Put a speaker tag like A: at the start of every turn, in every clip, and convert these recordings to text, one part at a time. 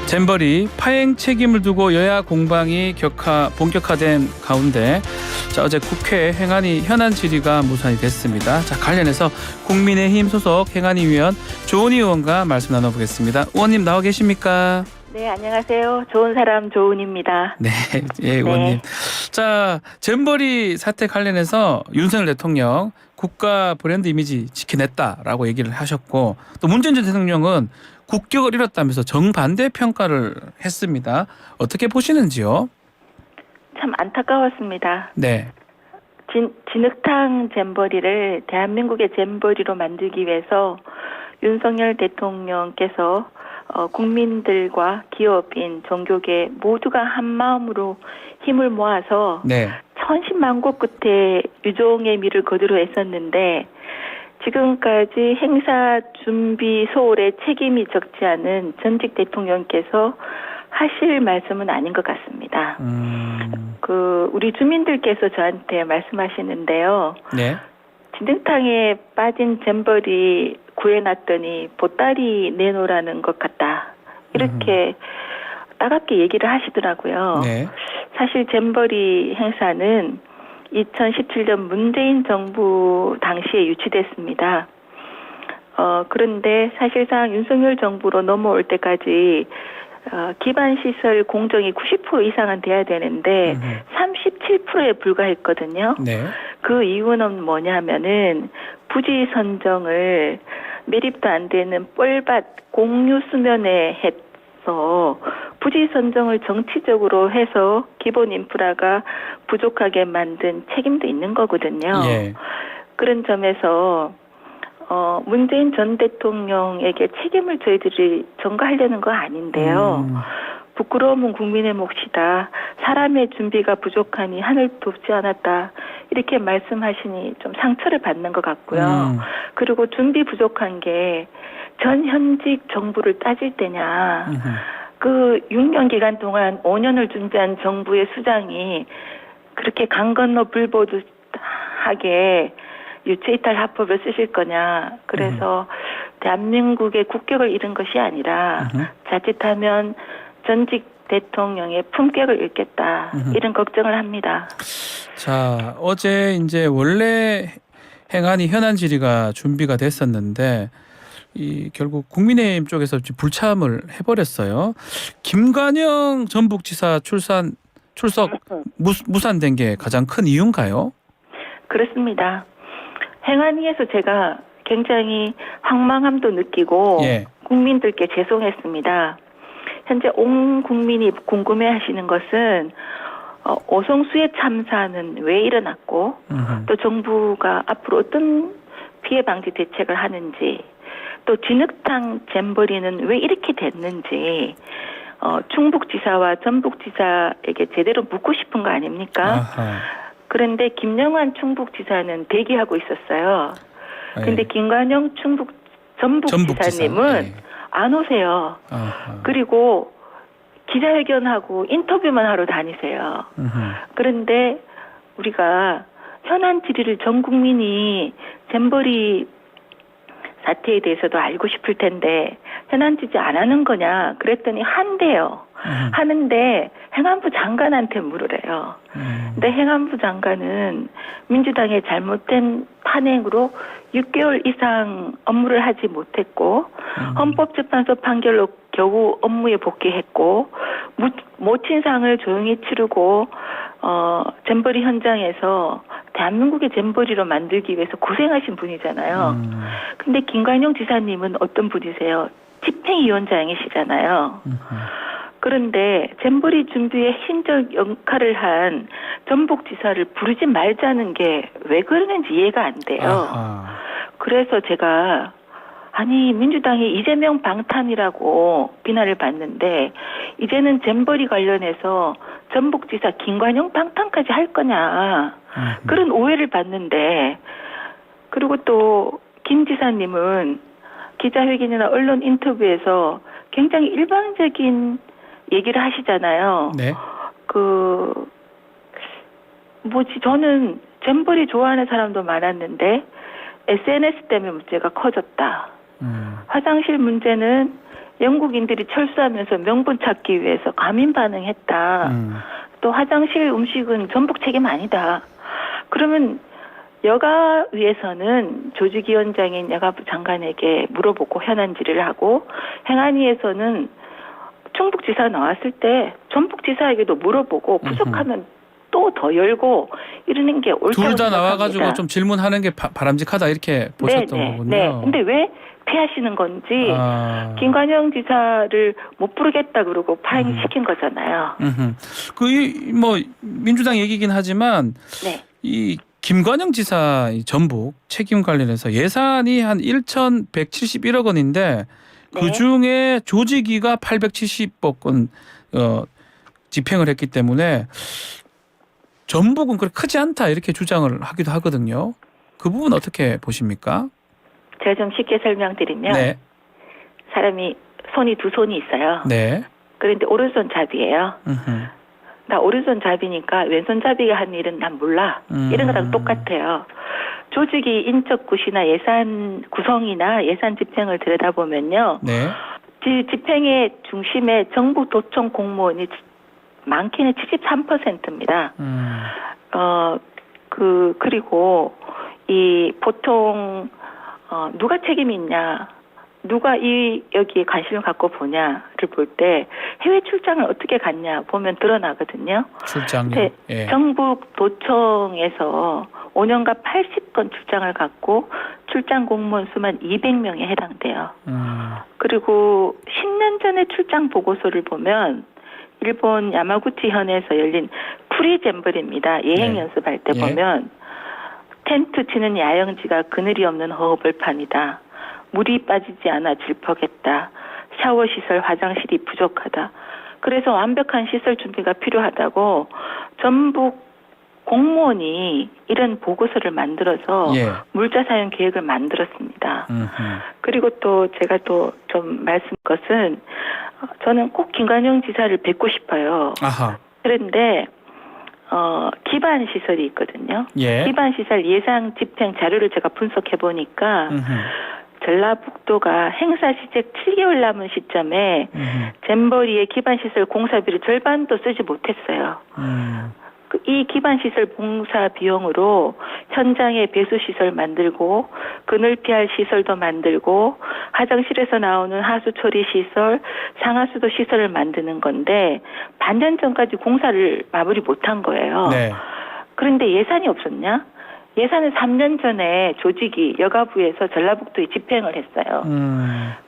A: 잼버리 파행 책임을 두고 여야 공방이 본격화된 가운데 어제 국회 행안위 현안 질의가 무산이 됐습니다. 관련해서 국민의힘 소속 행안위 위원 조은희 의원과 말씀 나눠보겠습니다. 의원님 나와 계십니까?
B: 네, 안녕하세요. 좋은 사람 조은입니다.
A: 네, 예, 의원님. 잼버리 사태 관련해서 윤석열 대통령 국가 브랜드 이미지 지켜냈다라고 얘기를 하셨고, 또 문재인 전 대통령은 국격을 잃었다면서 정반대 평가를 했습니다. 어떻게 보시는지요?
B: 참 안타까웠습니다.
A: 네.
B: 진흙탕 잼버리를 대한민국의 잼버리로 만들기 위해서 윤석열 대통령께서 국민들과 기업인, 종교계 모두가 한 마음으로 힘을 모아서
A: 네.
B: 천신만고 끝에 유종의 미를 거두려 했었는데, 지금까지 행사 준비 소홀에 책임이 적지 않은 전직 대통령께서 하실 말씀은 아닌 것 같습니다. 우리 주민들께서 저한테 말씀하시는데요.
A: 네.
B: 진흙탕에 빠진 잼버리 구해놨더니 보따리 내놓으라는 것 같다. 이렇게 따갑게 얘기를 하시더라고요.
A: 네.
B: 사실 잼버리 행사는 2017년 문재인 정부 당시에 유치됐습니다. 그런데 사실상 윤석열 정부로 넘어올 때까지 기반시설 공정이 90% 이상은 돼야 되는데 37%에 불과했거든요.
A: 네.
B: 그 이유는 뭐냐면은 부지 선정을 매립도 안 되는 뻘밭 공유 수면에 해서 부지 선정을 정치적으로 해서 기본 인프라가 부족하게 만든 책임도 있는 거거든요.
A: 예.
B: 그런 점에서 문재인 전 대통령에게 책임을 저희들이 전가하려는 거 아닌데요. 부끄러움은 국민의 몫이다. 사람의 준비가 부족하니 하늘 돕지 않았다. 이렇게 말씀하시니 좀 상처를 받는 것 같고요. 그리고 준비 부족한 게 전 현직 정부를 따질 때냐. 그 6년 기간 동안 5년을 준비한 정부의 수장이 그렇게 강 건너 불 보듯하게 유체이탈 합법을 쓰실 거냐. 그래서 대한민국의 국격을 잃은 것이 아니라 자칫하면 전직 대통령의 품격을 잃겠다. 이런 걱정을 합니다.
A: 자, 어제 이제 원래 행안위 현안 질의가 준비가 됐었는데 결국 국민의힘 쪽에서 불참을 해버렸어요. 김관영 전북지사 출석 무산된 게 가장 큰 이유인가요?
B: 그렇습니다. 행안위에서 제가 굉장히 황망함도 느끼고
A: 예.
B: 국민들께 죄송했습니다. 현재 온 국민이 궁금해하시는 것은 오송수의 참사는 왜 일어났고 또 정부가 앞으로 어떤 피해 방지 대책을 하는지, 또 진흙탕 잼버리는 왜 이렇게 됐는지 충북지사와 전북지사에게 제대로 묻고 싶은 거 아닙니까?
A: 아하.
B: 그런데 김영환 충북지사는 대기하고 있었어요. 그런데 김관영 전북지사님은
A: 예.
B: 안 오세요.
A: 아하.
B: 그리고 기자회견하고 인터뷰만 하러 다니세요. 그런데 우리가 현안 질의를 전 국민이 잼버리 사태에 대해서도 알고 싶을 텐데 현안 질의 안 하는 거냐 그랬더니 한대요. 하는데 행안부 장관한테 물으래요. 근데 행안부 장관은 민주당의 잘못된 탄핵으로 6개월 이상 업무를 하지 못했고 헌법재판소 판결로 겨우 업무에 복귀했고 모친상을 조용히 치르고 잼버리 현장에서 대한민국의 잼버리로 만들기 위해서 고생하신 분이잖아요. 근데 김관영 지사님은 어떤 분이세요? 집행위원장이시잖아요. 그런데 잼버리 준비에 hin적 역할을 한 전북지사를 부르지 말자는 게 왜 그러는지 이해가 안 돼요.
A: 아하.
B: 그래서 제가 민주당이 이재명 방탄이라고 비난을 받는데 이제는 잼버리 관련해서 전북지사 김관영 방탄까지 할 거냐 그런 오해를 받는데, 그리고 또 김 지사님은 기자회견이나 언론 인터뷰에서 굉장히 일방적인 얘기를 하시잖아요.
A: 네.
B: 저는 잼버리 좋아하는 사람도 많았는데 SNS 때문에 문제가 커졌다. 화장실 문제는 영국인들이 철수하면서 명분 찾기 위해서 과민 반응했다. 또 화장실 음식은 전북 책임 아니다. 그러면 여가위에서는 조직위원장인 여가부 장관에게 물어보고 현안 질의를 하고, 행안위에서는 충북지사 나왔을 때 전북지사에게도 물어보고 부족하면 또 더 열고 이러는 게 옳다고
A: 둘 다
B: 생각합니다.
A: 나와가지고 좀 질문하는 게 바람직하다 이렇게 보셨던 거군요.
B: 네. 근데 왜 피하시는 건지 김관영 지사를 못 부르겠다 그러고 파행시킨 거잖아요.
A: 뭐 민주당 얘기긴 하지만
B: 네.
A: 이 김관영 지사 이 전북 책임 관련해서 예산이 한 1,171억 원인데
B: 네.
A: 그 중에 조직위가 870억 원 집행을 했기 때문에 전북은 그렇게 크지 않다 이렇게 주장을 하기도 하거든요. 그 부분 어떻게 보십니까?
B: 제가 좀 쉽게 설명드리면
A: 네.
B: 사람이 손이 두 손이 있어요.
A: 네.
B: 그런데 오른손 잡이에요. 나 오른손 잡이니까 왼손 잡이가 한 일은 난 몰라. 이런 거랑 똑같아요. 조직이 인적 구시나 예산 구성이나 예산 집행을 들여다보면요.
A: 네.
B: 집행의 중심에 정부 도청 공무원이 많게는 73%입니다. 그리고 이 보통 누가 책임이 있냐, 누가 여기에 관심을 갖고 보냐를 볼 때 해외 출장을 어떻게 갔냐 보면 드러나거든요.
A: 출장요. 예.
B: 전북 도청에서 5년간 80건 출장을 갔고 출장 공무원 수만 200명에 해당돼요. 그리고 10년 전에 출장 보고서를 보면 일본 야마구치 현에서 열린 프리잼블입니다. 예행
A: 네.
B: 연습할 때
A: 예.
B: 보면 텐트 치는 야영지가 그늘이 없는 허허벌판이다. 물이 빠지지 않아 질퍽했다. 샤워 시설, 화장실이 부족하다. 그래서 완벽한 시설 준비가 필요하다고 전북 공무원이 이런 보고서를 만들어서
A: 예.
B: 물자 사용 계획을 만들었습니다. 그리고 또 제가 또 좀 말씀 것은 저는 꼭 김관영 지사를 뵙고 싶어요.
A: 아하.
B: 그런데 기반 시설이 있거든요.
A: 예.
B: 기반 시설 예상 집행 자료를 제가 분석해 보니까 전라북도가 행사 시작 7개월 남은 시점에 잼버리의 기반 시설 공사비를 절반도 쓰지 못했어요. 이 기반시설 봉사 비용으로 현장에 배수시설 만들고 그늘 피할 시설도 만들고 화장실에서 나오는 하수 처리 시설, 상하수도 시설을 만드는 건데 반년 전까지 공사를 마무리 못한 거예요.
A: 네.
B: 그런데 예산이 없었냐? 예산은 3년 전에 조직이 여가부에서 전라북도에 집행을 했어요.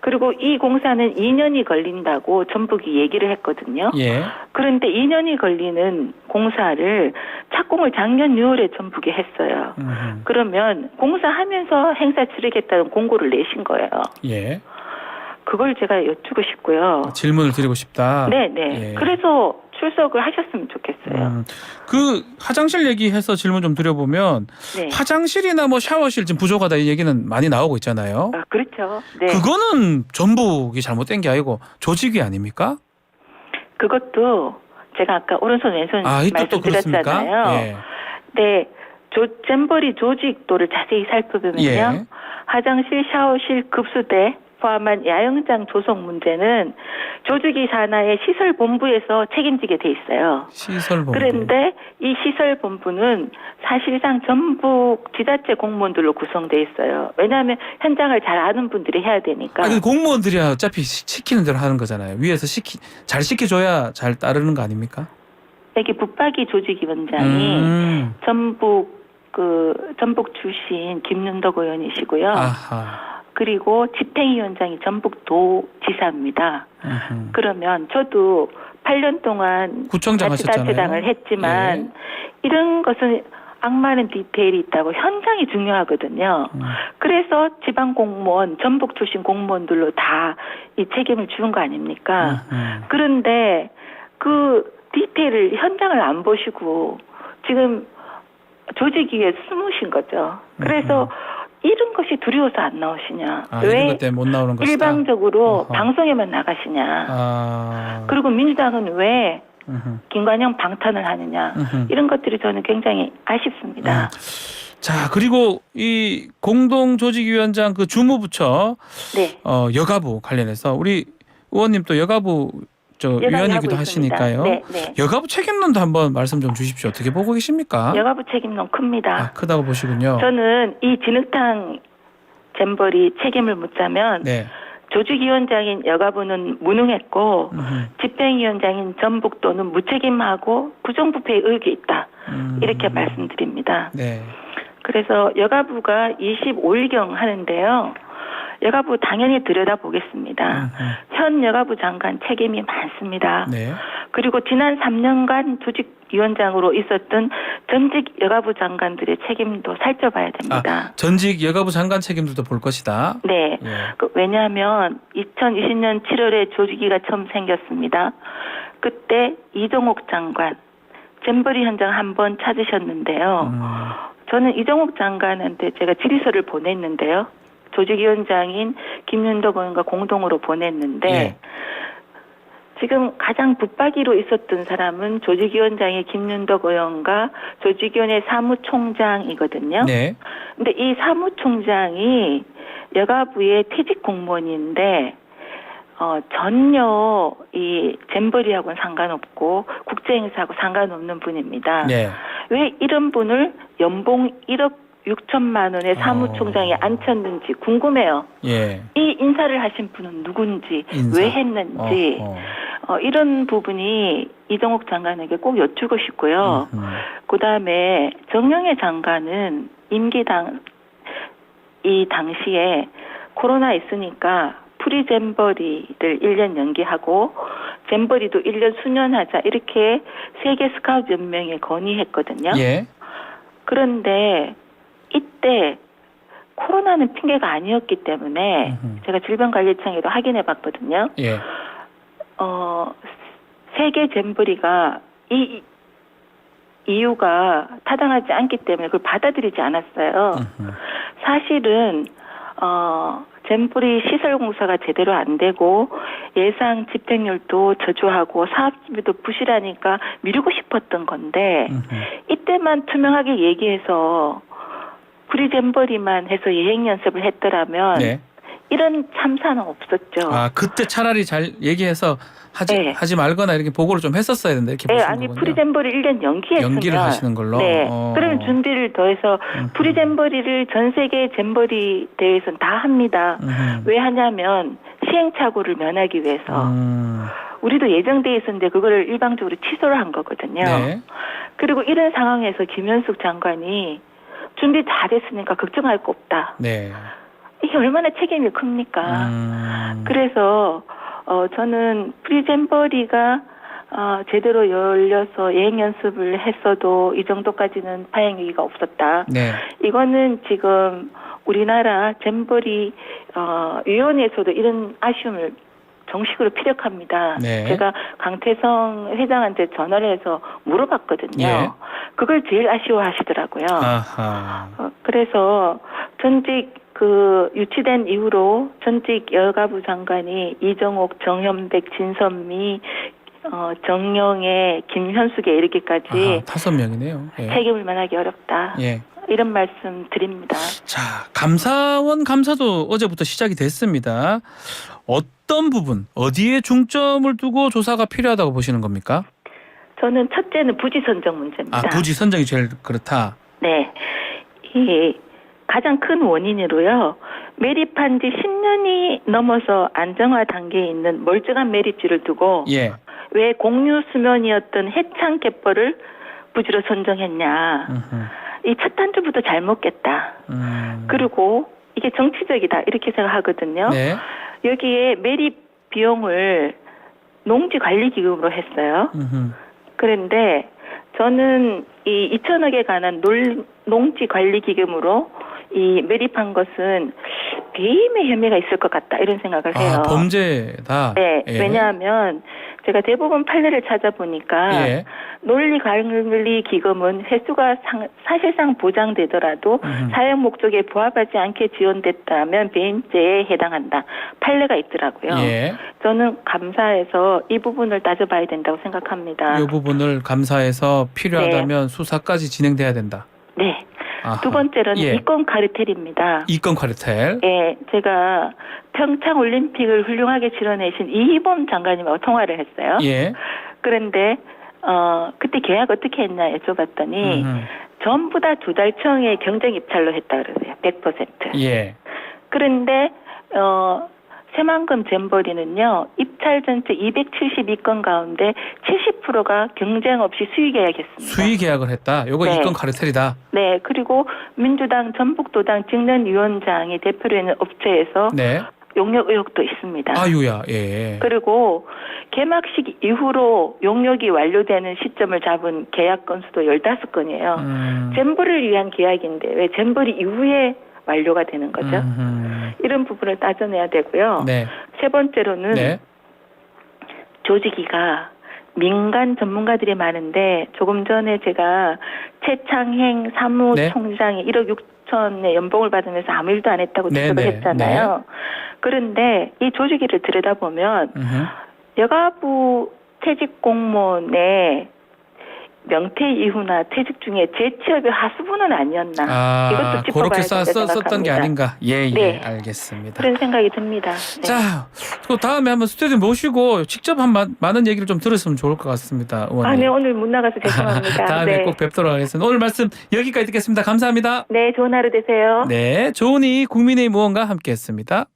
B: 그리고 이 공사는 2년이 걸린다고 전북이 얘기를 했거든요.
A: 예.
B: 그런데 2년이 걸리는 공사를 착공을 작년 6월에 전북이 했어요. 그러면 공사하면서 행사 치르겠다는 공고를 내신 거예요.
A: 예.
B: 그걸 제가 여쭈고 싶고요.
A: 질문을 드리고 싶다.
B: 네네.
A: 예.
B: 그래서 출석을 하셨으면 좋겠어요.
A: 그 화장실 얘기해서 질문 좀 드려보면
B: 네.
A: 화장실이나 뭐 샤워실 좀 부족하다 이 얘기는 많이 나오고 있잖아요.
B: 아, 그렇죠. 네.
A: 그거는 전북이 잘못된 게 아니고 조직이 아닙니까?
B: 그것도 제가 아까 오른손 왼손
A: 이또
B: 말씀드렸잖아요.
A: 그렇습니까? 예.
B: 네. 잼버리 조직도를 자세히 살펴보면요.
A: 예.
B: 화장실, 샤워실, 급수대 포함한 야영장 조성 문제는 조직위 산하의 시설본부에서 책임지게 돼 있어요.
A: 시설본부.
B: 그런데 이 시설본부는 사실상 전북 지자체 공무원들로 구성돼 있어요. 왜냐하면 현장을 잘 아는 분들이 해야 되니까.
A: 근데 공무원들이 어차피 시키는 대로 하는 거잖아요. 위에서 잘 시켜줘야 잘 따르는 거 아닙니까?
B: 여기 붙박이 조직위원장이 전북 출신 김윤덕 의원이시고요.
A: 아하.
B: 그리고 집행위원장이 전북도지사입니다. 그러면 저도 8년 동안
A: 구청장
B: 자치단체장을 했지만 이런 것은 악마는 디테일이 있다고 현장이 중요하거든요. 그래서 지방 공무원, 전북 출신 공무원들로 다 이 책임을 지은 거 아닙니까? 그런데 그 디테일을 현장을 안 보시고 지금 조직위에 숨으신 거죠. 그래서 이런 것이 두려워서 안 나오시냐?
A: 이런 것 때문에 못 나오는 것이다.
B: 일방적으로 방송에만 나가시냐? 그리고 민주당은 왜 김관영 방탄을 하느냐? 이런 것들이 저는 굉장히 아쉽습니다.
A: 자, 그리고 이 공동조직위원장 그 주무부처
B: 네.
A: 여가부 관련해서 우리 의원님 또 여가부 위원이기도
B: 하고 있습니다.
A: 하시니까요.
B: 네, 네.
A: 여가부 책임론도 한번 말씀 좀 주십시오. 어떻게 보고 계십니까?
B: 여가부 책임론 큽니다.
A: 크다고 보시군요.
B: 저는 이 진흙탕 잼버리 책임을 묻자면
A: 네.
B: 조직위원장인 여가부는 무능했고 집행위원장인 전북도는 무책임하고 부정부패의 의혹이 있다. 이렇게 말씀드립니다.
A: 네.
B: 그래서 여가부가 25일경 하는데요. 여가부 당연히 들여다보겠습니다. 현 여가부 장관 책임이 많습니다.
A: 네.
B: 그리고 지난 3년간 조직위원장으로 있었던 전직 여가부 장관들의 책임도 살펴봐야 됩니다.
A: 전직 여가부 장관 책임들도 볼 것이다.
B: 네.
A: 예.
B: 왜냐하면 2020년 7월에 조직위가 처음 생겼습니다. 그때 이종옥 장관 잼버리 현장 한번 찾으셨는데요. 저는 이종옥 장관한테 제가 질의서를 보냈는데요. 조직위원장인 김윤덕 의원과 공동으로 보냈는데
A: 예.
B: 지금 가장 붙박이로 있었던 사람은 조직위원장의 김윤덕 의원과 조직위원회 사무총장이거든요.
A: 네.
B: 근데 이 사무총장이 여가부의 퇴직 공무원인데 전혀 이 잼버리하고는 상관없고 국제행사하고 상관없는 분입니다.
A: 네.
B: 왜 이런 분을 연봉 1억 6천만 원의 사무총장에 앉혔는지 궁금해요.
A: 예.
B: 이 인사를 하신 분은 누군지,
A: 인사.
B: 왜 했는지 이런 부분이 이종옥 장관에게 꼭 여쭈고 싶고요. 그다음에 정영애 장관은 임기당 이 당시에 코로나 있으니까 프리잼버리를 1년 연기하고 잼버리도 1년 수년하자 이렇게 세계 스카우트 연맹에 건의했거든요.
A: 예.
B: 그런데 이때 코로나는 핑계가 아니었기 때문에 제가 질병관리청에도 확인해 봤거든요.
A: 예.
B: 세계 잼버리가 이 이유가 타당하지 않기 때문에 그걸 받아들이지 않았어요. 사실은 잼버리 시설 공사가 제대로 안 되고 예상 집행률도 저조하고 사업비도 부실하니까 미루고 싶었던 건데 이때만 투명하게 얘기해서 프리잼버리만 해서 예행 연습을 했더라면
A: 네.
B: 이런 참사는 없었죠.
A: 그때 차라리 잘 얘기해서 하지 말거나 이렇게 보고를 좀 했었어야 된다 이렇게 보시는 거군요.
B: 프리잼버리 1년 연기했으면
A: 연기를 하시는 걸로.
B: 네. 그러면 준비를 더해서 프리잼버리를 전 세계 잼버리 대회에서는 다 합니다. 왜 하냐면 시행착오를 면하기 위해서. 우리도 예정돼 있었는데 그거를 일방적으로 취소를 한 거거든요.
A: 네.
B: 그리고 이런 상황에서 김현숙 장관이 준비 잘했으니까 걱정할 거 없다.
A: 네.
B: 이게 얼마나 책임이 큽니까? 그래서 저는 프리잼버리가 제대로 열려서 예행 연습을 했어도 이 정도까지는 파행 위기가 없었다.
A: 네.
B: 이거는 지금 우리나라 잼버리 위원회에서도 이런 아쉬움을 정식으로 피력합니다.
A: 네.
B: 제가 강태성 회장한테 전화를 해서 물어봤거든요.
A: 예.
B: 그걸 제일 아쉬워하시더라고요.
A: 아하.
B: 그래서 전직 유치된 이후로 전직 여가부 장관이 이정옥, 정현백, 진선미, 정영애, 김현숙에 이르기까지
A: 5명이네요. 예.
B: 책임을 면하기 어렵다.
A: 예.
B: 이런 말씀 드립니다.
A: 자, 감사원 감사도 어제부터 시작이 됐습니다. 어떤 부분, 어디에 중점을 두고 조사가 필요하다고 보시는 겁니까?
B: 저는 첫째는 부지 선정 문제입니다.
A: 부지 선정이 제일 그렇다.
B: 네. 이 가장 큰 원인으로요. 매립한 지 10년이 넘어서 안정화 단계에 있는 멀쩡한 매립지를 두고
A: 예.
B: 왜 공유 수면이었던 해창 갯벌을 부지로 선정했냐. 이 첫 단추부터 잘못 깼다. 그리고 이게 정치적이다 이렇게 생각하거든요.
A: 네.
B: 여기에 매립 비용을 농지관리기금으로 했어요. 그런데 저는 이 2천억에 관한 농지관리기금으로 이 매립한 것은 배임의 혐의가 있을 것 같다 이런 생각을 해요.
A: 범죄다.
B: 네,
A: 예.
B: 왜냐하면 제가 대부분 판례를 찾아보니까
A: 예.
B: 논리관리기금은 횟수가 사실상 보장되더라도 사용 목적에 부합하지 않게 지원됐다면 배임죄에 해당한다. 판례가 있더라고요.
A: 예.
B: 저는 감사해서 이 부분을 따져봐야 된다고 생각합니다.
A: 이 부분을 감사해서 필요하다면 수사까지 진행돼야 된다.
B: 네.
A: 아하.
B: 두 번째로는
A: 예.
B: 이권 카르텔입니다.
A: 이권 카르텔.
B: 예, 제가 평창 올림픽을 훌륭하게 치러내신 이희범 장관님하고 통화를 했어요.
A: 예.
B: 그런데 그때 계약 어떻게 했냐 여쭤봤더니
A: 음흠.
B: 전부 다 조달청의 경쟁 입찰로 했다 그러세요. 100%.
A: 예.
B: 그런데 새만금 잼버리는요. 입찰 전체 272건 가운데 70%가 경쟁 없이 수의 계약했습니다.
A: 수의 계약을 했다. 요거
B: 네.
A: 이권 카르텔이다.
B: 네, 그리고 민주당 전북도당 직능위원장이 대표로 있는 업체에서
A: 네.
B: 용역 의혹도 있습니다.
A: 아유야. 예.
B: 그리고 개막식 이후로 용역이 완료되는 시점을 잡은 계약 건수도 15건이에요. 잼버리를 위한 계약인데 왜 잼버리 이후에 완료가 되는 거죠? 이런 부분을 따져내야 되고요.
A: 네.
B: 세 번째로는
A: 네.
B: 조직위가 민간 전문가들이 많은데 조금 전에 제가 최창행 사무총장이 1억 6천의 연봉을 받으면서 아무 일도 안 했다고
A: 네,
B: 지적을
A: 네,
B: 했잖아요. 그런데 이 조직위를 들여다보면 여가부 퇴직 공무원의 명퇴 이후나 퇴직 중에 재취업의 하수분은 아니었나. 이것도 짚어봐야
A: 그렇게
B: 된다고
A: 썼던 게
B: 생각합니다.
A: 아닌가. 예,
B: 네.
A: 알겠습니다.
B: 그런 생각이 듭니다. 네.
A: 자, 또 다음에 한번 스튜디오 모시고 직접 많은 얘기를 좀 들었으면 좋을 것 같습니다. 의원님.
B: 네, 오늘 못 나가서 죄송합니다.
A: 다음에
B: 네.
A: 꼭 뵙도록 하겠습니다. 오늘 말씀 여기까지 듣겠습니다. 감사합니다.
B: 네, 좋은 하루 되세요.
A: 네, 조은희 국민의힘 의원과 함께했습니다.